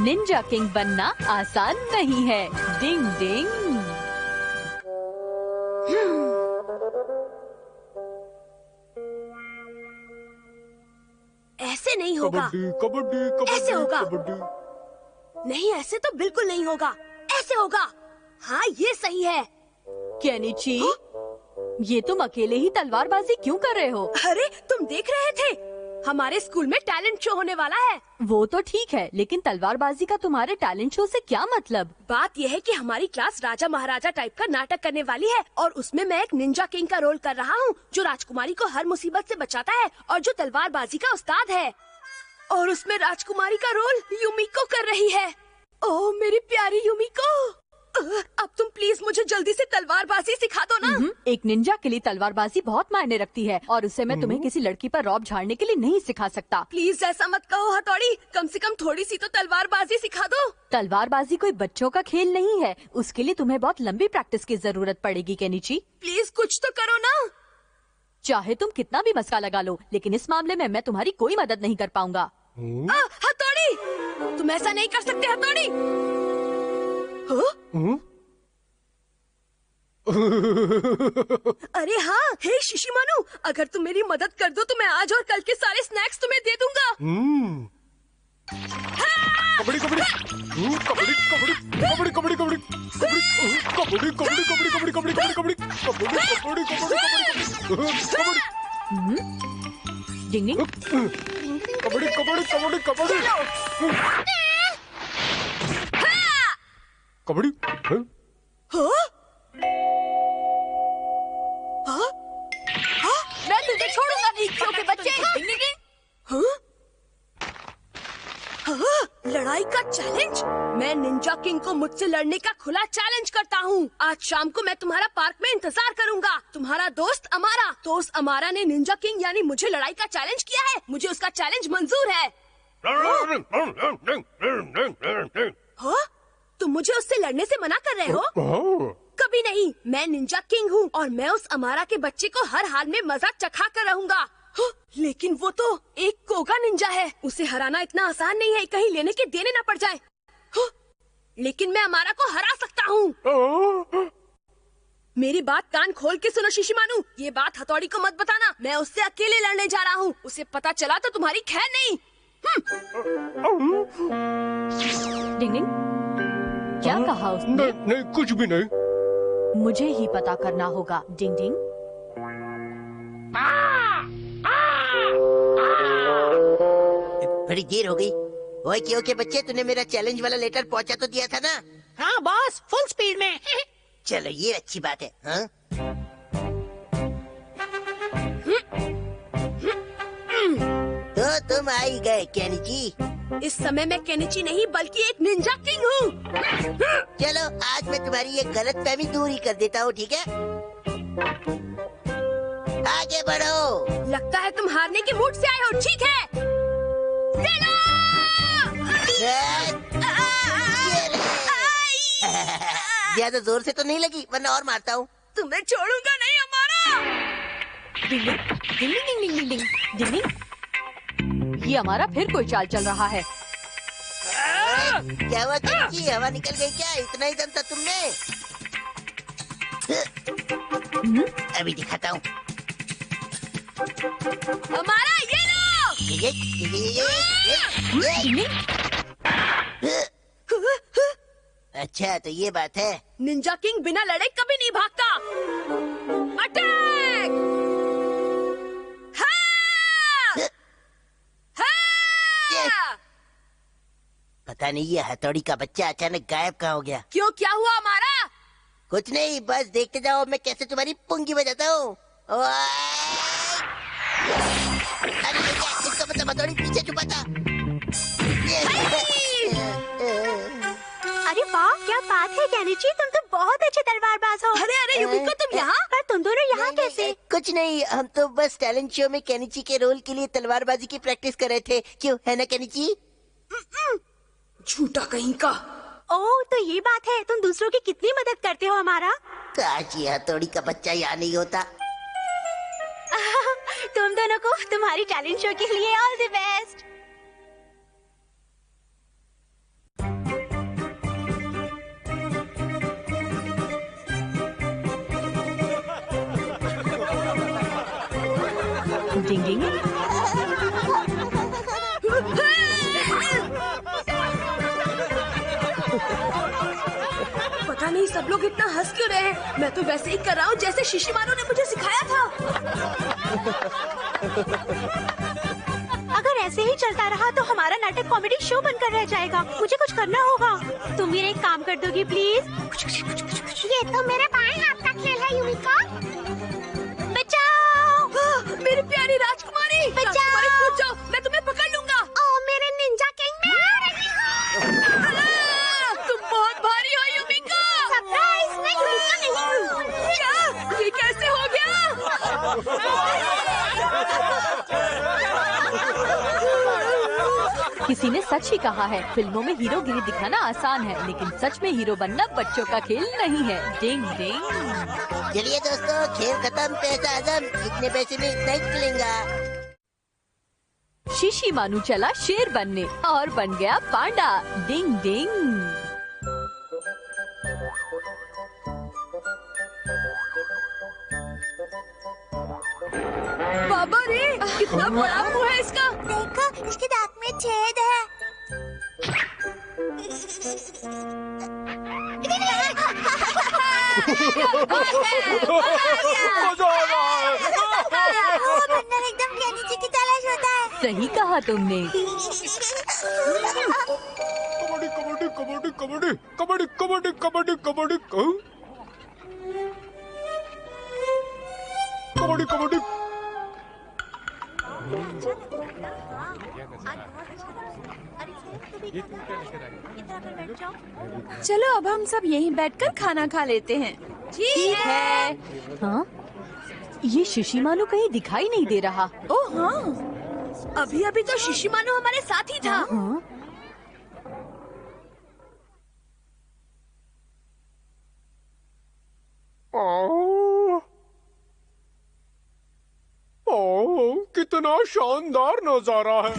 Ninja king बनना आसान नहीं है। डिंग डिंग। ऐसे नहीं होगा। कबड्डी ऐसे होगा। कबड्डी। नहीं, ऐसे तो बिल्कुल नहीं होगा। ऐसे होगा। हाँ, ये सही है। केनिची, ये तुम अकेले ही तलवारबाजी क्यों कर रहे हो? अरे, तुम देख रहे थे? हमारे स्कूल में टैलेंट शो होने वाला है। वो तो ठीक है, लेकिन तलवारबाजी का तुम्हारे टैलेंट शो से क्या मतलब? बात यह है कि हमारी क्लास राजा महाराजा टाइप का नाटक करने वाली है और उसमें मैं एक निंजा किंग का रोल कर रहा हूँ, जो राजकुमारी को हर मुसीबत से बचाता है और जो तलवारबाजी का उस्ताद है। और उसमें राजकुमारी का रोल युमिको कर रही है। ओह मेरी प्यारी युमिको, अब तुम प्लीज मुझे जल्दी से तलवारबाजी सिखा दो ना। एक निंजा के लिए तलवारबाजी बहुत मायने रखती है और उसे मैं तुम्हें किसी लड़की पर रौब झाड़ने के लिए नहीं सिखा सकता। प्लीज ऐसा मत कहो हथौड़ी, कम से कम थोड़ी सी तो तलवारबाजी सिखा दो। तलवारबाजी कोई बच्चों का खेल नहीं है, उसके लिए तुम्हें बहुत लंबी प्रैक्टिस की जरूरत पड़ेगी केनिची। प्लीज कुछ तो करो ना। चाहे तुम कितना भी मस्का लगा लो, लेकिन इस मामले में मैं तुम्हारी कोई मदद नहीं कर पाऊंगा। हथौड़ी, तुम ऐसा नहीं कर सकते हथौड़ी। अरे हाँ, हे शिशिमानु, अगर तुम मेरी मदद कर दो तो मैं आज और कल के सारे स्नैक्स तुम्हें दे दूंगा। कबड्डी कबड्डी कबड्डी कबड्डी कबड्डी कबड्डी कबड्डी कबड्डी कबड्डी कबड्डी कबड्डी कबड्डी कबड्डी कबड्डी कबड्डी डिंग डिंग। कबड्डी कबड्डी कबड्डी कबड्डी कबड्डी। मैं तुझे छोड़ूंगा नहीं, क्योंकि बच्चे। लड़ाई का चैलेंज? मैं निंजा किंग को मुझसे लड़ने का खुला चैलेंज करता हूँ। आज शाम को मैं तुम्हारा पार्क में इंतजार करूंगा। तुम्हारा दोस्त अमारा ने निंजा किंग यानी मुझे लड़ाई का चैलेंज किया है। मुझे उसका चैलेंज मंजूर है। हाँ? तुम मुझे उससे लड़ने से मना कर रहे हो? कभी नहीं, मैं निंजा किंग हूँ और मैं उस अमारा के बच्चे को हर हाल में मजा चखा कर रहूंगा। लेकिन वो तो एक कोगा निंजा है, उसे हराना इतना आसान नहीं है, कहीं लेने के देने ना पड़ जाए। लेकिन मैं अमारा को हरा सकता हूँ। मेरी बात कान खोल के सुनो शिशिमानु, ये बात हथौड़ी को मत बताना। मैं उससे अकेले लड़ने जा रहा हूँ, उसे पता चला तो तुम्हारी खैर नहीं। डिंग डिंग। क्या कहा उसने? नहीं, कुछ भी नहीं। मुझे ही पता करना होगा। डिंग डिंग। बड़ी देर हो गई। ओए क्यों के बच्चे, तूने मेरा चैलेंज वाला लेटर पहुंचा तो दिया था ना? हाँ बॉस, फुल स्पीड में। चलो ये अच्छी बात है। हाँ? तो तुम आ ही गए केनिची। इस समय मैं केनिची नहीं बल्कि एक निंजा किंग हूँ। चलो आज मैं तुम्हारी ये गलतफहमी दूर ही कर देता हूँ, ठीक है? आगे बढ़ो। लगता है तुम हारने के मूड से आए हो, ठीक है? ले लो! ज्यादा जोर से तो नहीं लगी, वरना और मारता हूँ। तुम्हें छोड़ूंगा नहीं अमारा। डिंग डिंग डिंग डिंग डिंग डिंग डिंग डिंग। ये हमारा फिर कोई चाल चल रहा है। क्या हुआ केनिची, हवा निकल गई क्या? इतना ही दम था तुमने? अभी दिखाता हूँ। हमारा ये लो। अच्छा तो ये बात है। निंजा किंग बिना लड़े कभी नहीं भागता। अटैक! हाँ! हाँ! पता नहीं ये हथौड़ी का बच्चा अचानक गायब कहाँ हो गया। क्यों, क्या हुआ हमारा? कुछ नहीं, बस देखते जाओ मैं कैसे तुम्हारी पुंगी बजाता हूँ। अरे इसका मतलब हथौड़ी पीछे छुपा था। अरे वाह, क्या बात है केनिची, तुम तो बहुत अच्छे तलवारबाज हो। अरे अरे युमिको, तुम यहाँ? पर तुम दोनों यहाँ कैसे? कुछ नहीं, हम तो बस टैलेंट शो में केनिची के रोल के लिए तलवारबाजी की प्रैक्टिस कर रहे थे। क्यों, है ना केनिची? झूठा कहीं का। ओह तो ये बात है, तुम दूसरों की कितनी मदद करते हो हमारा। काश ये हथौड़ी का बच्चा यहाँ नहीं होता। तुम दोनों को तुम्हारी टैलेंट शो के लिए ऑल द बेस्ट। डिंग डिंग। पता नहीं सब लोग इतना हंस क्यों रहे हैं। मैं तो वैसे ही कर रहा हूँ जैसे शिशिमारू ने मुझे सिखाया था। अगर ऐसे ही चलता रहा तो हमारा नाटक कॉमेडी शो बनकर रह जाएगा। मुझे कुछ करना होगा। तुम मेरा एक काम कर दोगी प्लीज? ये तो मेरे बाएं हाथ का खेल है युमिका। बचाओ! मेरी प्यारी राजकुमारी, राजकुमारी कूद जाओ, मैं तुम्हें पकड़ लूंगा। ओ मेरे निंजा किंग, मैं आ रही हूँ। तुम बहुत भारी हो युमिका। सरप्राइज! मैं युमिका नहीं हूँ। क्या? ये कैसे हो गया? किसी ने सच ही कहा है, फिल्मों में हीरोगिरी दिखाना आसान है, लेकिन सच में हीरो बनना बच्चों का खेल नहीं है। डिंग डिंग। चलिए दोस्तों, खेल खत्म। पैसा आजम, इतने पैसे में इतना ही मिलेगा। शिशिमानु चला शेर बनने और बन गया पांडा। डिंग डिंग। बाबा रे, कितना बड़ा मुंह है इसका। देखो, इसके दांत में छेद है। मजा आ रहा है। बंदर एकदम केनी जी की तलाश होता है। सही कहा तुमने। कबड्डी कबड्डी कबड्डी कबड्डी कबड्डी कबड्डी कबड्डी कबड्डी कबड्डी कबड्डी। चलो अब हम सब यहीं बैठकर खाना खा लेते हैं। ठीक है। हाँ, ये शिशिमानु कहीं दिखाई नहीं दे रहा। ओह हाँ, अभी अभी तो शिशिमानु हमारे साथ ही था। हाँ? कितना शानदार नजारा है।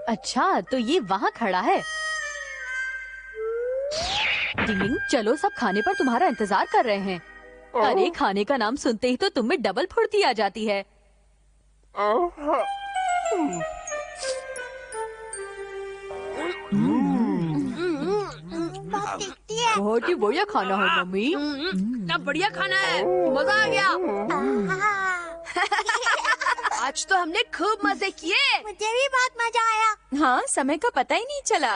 अच्छा, तो ये वहाँ खड़ा है। डिंग, चलो सब खाने पर तुम्हारा इंतजार कर रहे हैं। अरे खाने का नाम सुनते ही तो तुम में डबल फुर्ती आ जाती है। बहुत ही बढ़िया खाना है मम्मी। इतना बढ़िया खाना है, मजा आ गया। आज तो हमने खूब मजे किए। मुझे भी बहुत मजा आया। हाँ, समय का पता ही नहीं चला।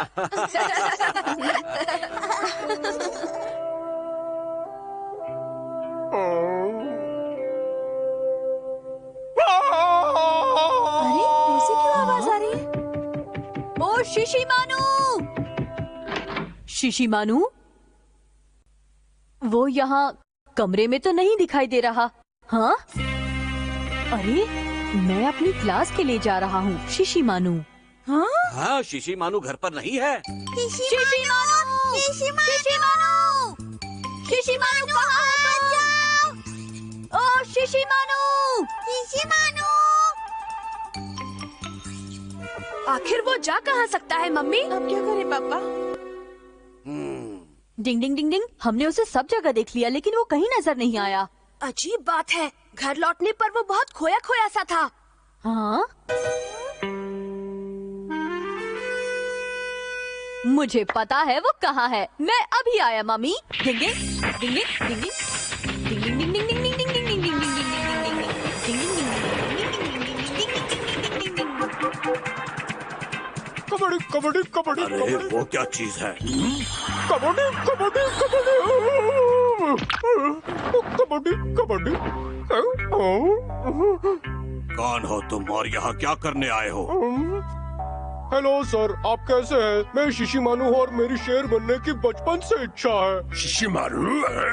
अरे, ऐसी क्यों आवाज आ रही है? ओ शिशिमानु! शिशिमानु? वो यहाँ कमरे में तो नहीं दिखाई दे रहा। हाँ? अरे, मैं अपनी क्लास के लिए जा रहा हूँ। शिशिमानु। हाँ? हाँ, शिशिमानु घर पर नहीं है। शिशिमानु! शिशिमानु! शिशिमानु कहाँ है तुम? ओ शिशिमानु! आखिर वो जा कहाँ सकता है मम्मी? अब क्या करें पापा? डिंग डिंग डिंग डिंग, हमने उसे सब जगह देख लिया लेकिन वो कहीं नजर नहीं आया। अजीब बात है, घर लौटने पर वो बहुत खोया खोया सा था। हाँ? मुझे पता है वो कहाँ है। मैं अभी आया मम्मी। डिंग डिंग डिंग डिंग डिंग डिंग डिंग डिंग डिंग डिंग डिंग डिंग डिंग डिंग डिंग डिंग कबड्डी कबड्डी कबड्डी अरे कबड्डी वो क्या चीज है? कबड्डी कबड्डी कबड्डी कबड्डी कबड्डी। कौन हो तुम और यहाँ क्या करने आए हो? हेलो सर, आप कैसे हैं? मैं शिशिमानु और मेरी शेर बनने की बचपन से इच्छा है। शिशिमानु?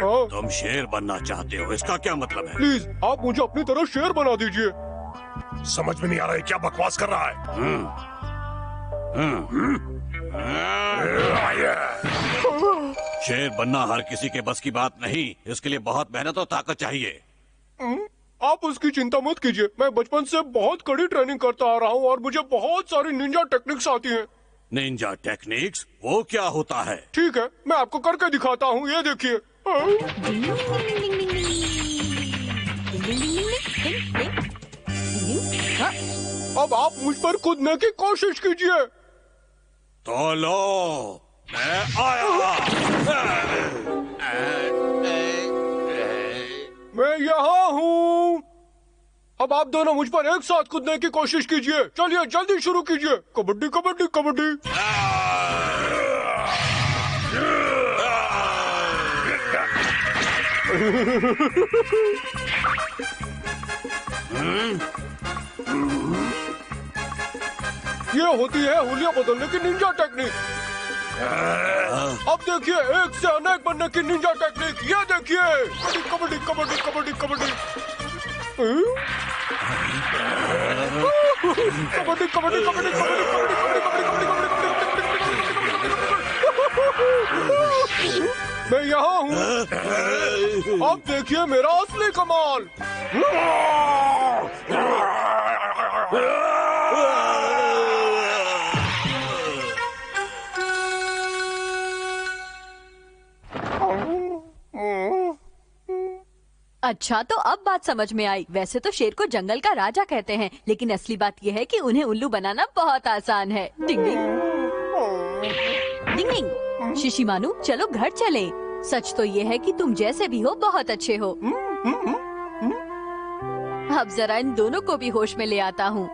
हाँ? तुम शेर बनना चाहते हो, इसका क्या मतलब है? प्लीज आप मुझे अपनी तरह शेर बना दीजिए। समझ में नहीं आ रहा है, क्या बकवास कर रहा है? शेर बनना हर किसी के बस की बात नहीं, इसके लिए बहुत मेहनत और ताकत चाहिए। आप उसकी चिंता मत कीजिए। मैं बचपन से बहुत कड़ी ट्रेनिंग करता आ रहा हूँ और मुझे बहुत सारी निंजा टेक्निक्स आती हैं। निंजा टेक्निक्स, वो क्या होता है? ठीक है, मैं आपको करके दिखाता हूँ, ये देखिए। अब आप मुझ पर कूदने की कोशिश कीजिए। तो लो, मैं आया। मैं यहाँ हूँ। अब आप दोनों मुझ पर एक साथ कूदने की कोशिश कीजिए। चलिए जल्दी शुरू कीजिए। कबड्डी कबड्डी कबड्डी। ये होती है हुलिया बदलने की निंजा टेक्निक। अब देखिए एक से अनेक बनने की निंजा टेक्निक। ये देखिए, कबड्डी कबड्डी कबड्डी कबड्डी कबड्डी कबड्डी कबड्डी कबड्डी मैं यहाँ हूँ। अब देखिए मेरा असली कमाल। अच्छा, तो अब बात समझ में आई। वैसे तो शेर को जंगल का राजा कहते हैं, लेकिन असली बात यह है कि उन्हें उल्लू बनाना बहुत आसान है। डिंग डिंग डिंग डिंग। शिशिमानु, चलो घर चले। सच तो ये है कि तुम जैसे भी हो बहुत अच्छे हो। अब जरा इन दोनों को भी होश में ले आता हूँ।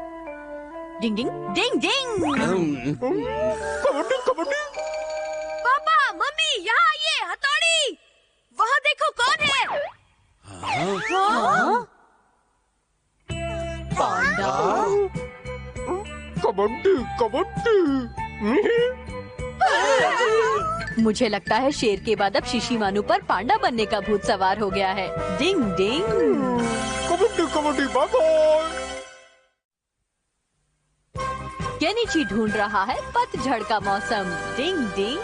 डिंग डिंग डिंग डिंग। कबड्डी कबड्डी। पापा मम्मी यहाँ आइए, हथौड़ी। वहाँ देखो कौन है। पांडा। कबड्डी कबड्डी। मुझे लगता है शेर के बाद अब शिशिमानु पर पांडा बनने का भूत सवार हो गया है। डिंग डिंग। Kabaddi kabaddi bye bye. Kenichi ढूंढ रहा है पतझड़ का मौसम। डिंग डिंग।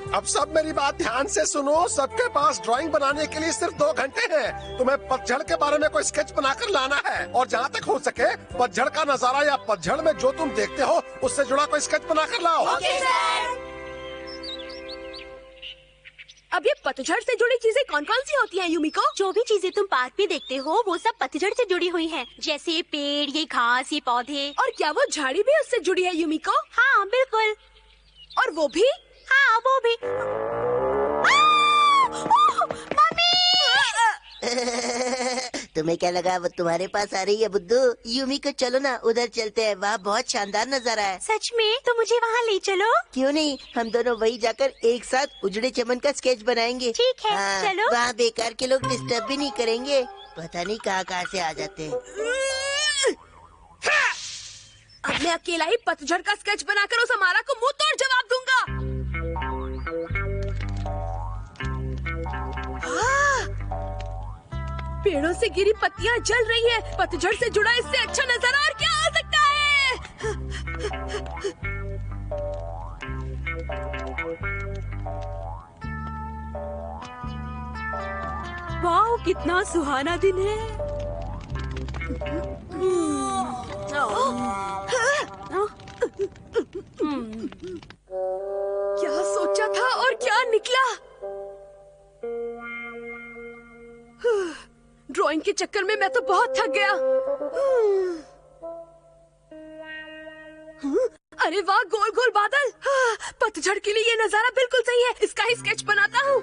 अब सब मेरी बात ध्यान से सुनो। सबके पास ड्राइंग बनाने के लिए सिर्फ 2 घंटे हैं। तुम्हें पतझड़ के बारे में कोई स्केच बनाकर लाना है और जहाँ तक हो सके पतझड़ का नजारा या पतझड़ में जो तुम देखते हो उससे जुड़ा कोई स्केच बनाकर लाओ। अब ये पतझड़ से जुड़ी चीजें कौन कौन सी होती हैं यूमिको? जो भी चीजें तुम पार्क में देखते हो वो सब पतझड़ से जुड़ी हुई हैं। जैसे ये पेड़, ये घास, ये पौधे। और क्या वो झाड़ी भी उससे जुड़ी है यूमिको? हाँ बिल्कुल। और वो भी? हाँ वो भी। मम्मी! तुम्हें क्या लगा वो तुम्हारे पास आ रही है बुद्धू? यूमिको चलो ना उधर चलते हैं, वहाँ बहुत शानदार नजारा है। सच में? तो मुझे वहाँ ले चलो। क्यों नहीं, हम दोनों वही जाकर एक साथ उजड़े चमन का स्केच बनाएंगे। ठीक है, चलो। वहाँ बेकार के लोग डिस्टर्ब भी नहीं करेंगे। पता नहीं कहाँ से आ जाते हैं। अब मैं अकेला ही पतझड़ का स्केच बनाकर उस हमारा को मुंह तोड़ जवाब दूंगा। पेड़ों से गिरी पत्तियां जल रही हैं। पतझड़ से जुड़ा इससे अच्छा नजारा और क्या हो सकता है? वाह, कितना सुहाना दिन है। क्या सोचा था और क्या निकला? ड्राइंग के चक्कर में मैं तो बहुत थक गया। अरे वाह, गोल गोल बादल। पतझड़ के लिए ये नजारा बिल्कुल सही है। इसका ही स्केच बनाता हूँ।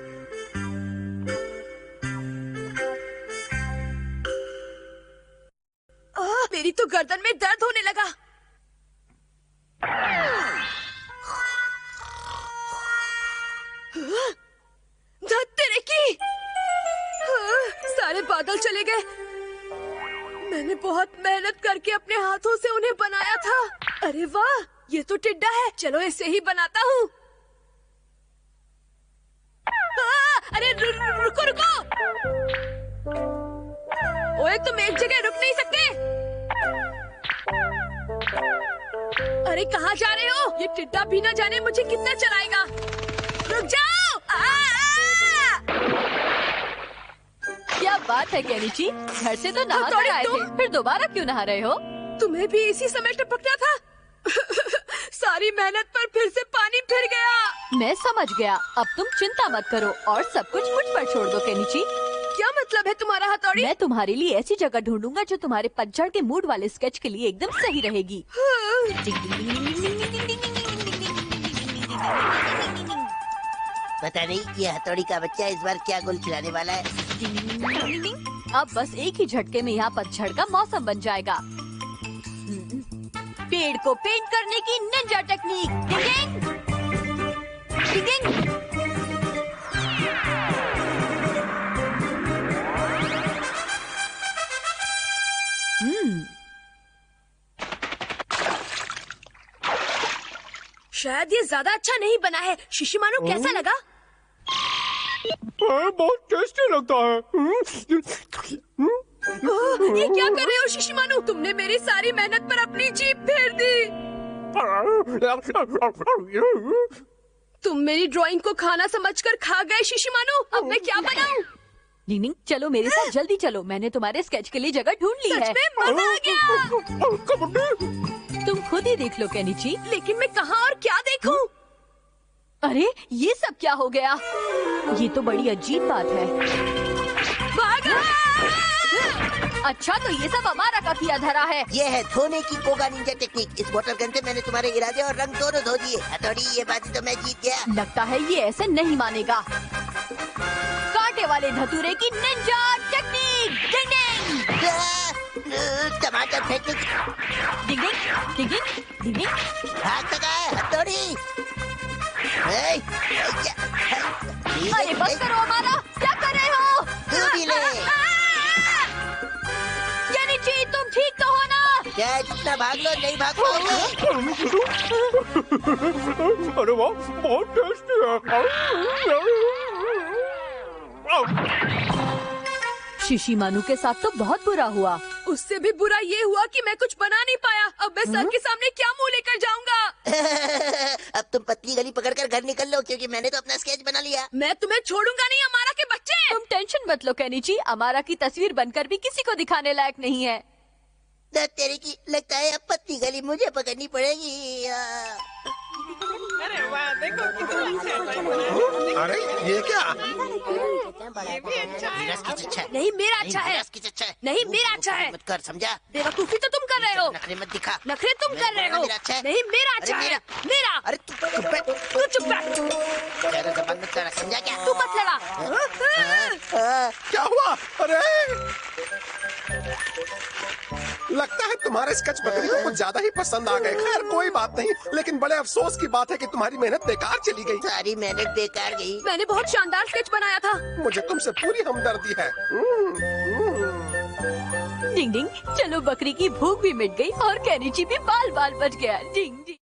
मेरी तो गर्दन में दर्द होने लगा। तेरे की सारे बादल चले गए। मैंने बहुत मेहनत करके अपने हाथों से उन्हें बनाया था। अरे वाह, ये तो टिड्डा है। चलो इसे ही बनाता हूँ। अरे रुको रुको। ओए, तुम एक जगह रुक नहीं सकते। अरे कहाँ जा रहे हो? ये टिड्डा भी न जाने मुझे कितना चलाएगा। रुक जाओ! क्या बात है केनिची, घर से तो नहा कर आए थे, फिर दोबारा क्यों नहा रहे हो? तुम्हें भी इसी समय टपकना था। सारी मेहनत पर फिर से पानी फिर गया। मैं समझ गया, अब तुम चिंता मत करो और सब कुछ मुझ पर छोड़ दो केनिची। क्या मतलब है तुम्हारा हथौड़ी? मैं तुम्हारे लिए ऐसी जगह ढूंढूंगा जो तुम्हारे पतझड़ के मूड वाले स्केच के लिए एकदम सही रहेगी। पता नहीं ये हथौड़ी का बच्चा इस बार क्या गोल खिलाने वाला है। अब बस एक ही झटके में यहाँ पतझड़ का मौसम बन जाएगा। पेड़ को पेंट करने की निंजा टेक्निक। डिंग डिंग। शायद ये ज्यादा अच्छा नहीं बना है। शिशिमारू कैसा लगा? बहुत टेस्टी लगता है। ये क्या कर रहे हो शिशिमारू? तुमने मेरी सारी मेहनत पर अपनी जीभ फेर दी। तुम मेरी ड्राइंग को खाना समझकर खा गए शिशिमारू। अब मैं क्या बनाऊं? डिंग, चलो मेरे साथ, जल्दी चलो, मैंने तुम्हारे स्केच के लिए जगह ढूंढ ली है। सच में मजा आ गया। तुम खुद ही देख लो केनिची। लेकिन मैं कहाँ और क्या देखूं? अरे ये सब क्या हो गया? ये तो बड़ी अजीब बात है। भागा! अच्छा तो ये सब हमारा का किया धरा है। ये है धोने की कोगा निंजा टेक्निक। इस वाटर गन से मैंने तुम्हारे इरादे और रंग दोनों धो दिए। हथौड़ी ये बाजी तो मैं जीत गया। लगता है ये ऐसे नहीं मानेगा। कांटे वाले धतूरे की निंजा टेक्निक। डिंग डिंग टमाटर फेंकने की डिंग डिंग डिंग डिंग। भाग सका है हथौड़ी। अरे बस करो हमारा, क्या कर रहे हो? तू भी ले। केनिची तुम ठीक तो हो ना? क्या जितना भाग लो नहीं भाग पाओगे। अरे वाह, बहुत टेस्टी है। शिशिमानु के साथ तो बहुत बुरा हुआ। उससे भी बुरा ये हुआ कि मैं कुछ बना नहीं पाया। अब मैं सर के सामने क्या मुंह लेकर जाऊंगा? अब तुम पतली गली पकड़कर घर निकल लो क्योंकि मैंने तो अपना स्केच बना लिया। मैं तुम्हें छोड़ूंगा नहीं अमारा के बच्चे। तुम टेंशन मत लो केनिची, अमारा की तस्वीर बनकर भी किसी को दिखाने लायक नहीं है। तेरे की लगता है अब पतली गली मुझे पकड़नी पड़ेगी। अरे ये क्या? नीरज की चच्चा है। नहीं मेरा अच्छा है। नीरज की चच्चा है। नहीं मेरा अच्छा है। मत कर, समझा? बेवकूफी तो तुम कर रहे हो। नखरे मत दिखा। नखरे तुम कर रहे हो। मेरा अच्छा है। नहीं मेरा अच्छा अरे है। मेरा। अरे तू चुप बैठ। तू चुप बैठ। ज्यादा जबान मत लड़ा, समझा क्या? तू मत लड़ा। क्या हुआ? अरे लगता है तुम्हारे स्केच बकरी को कुछ ज्यादा ही पसंद आ गए। खैर कोई बात नहीं, लेकिन बड़े अफसोस की बात है कि तुम्हारी मेहनत बेकार चली गई। सारी मेहनत बेकार गई। मैंने बहुत शानदार स्केच बनाया था। मुझे तुमसे पूरी हमदर्दी है। डिंग डिंग, चलो बकरी की भूख भी मिट गई और केनिची भी बाल बाल बच गया। डिंग डिंग।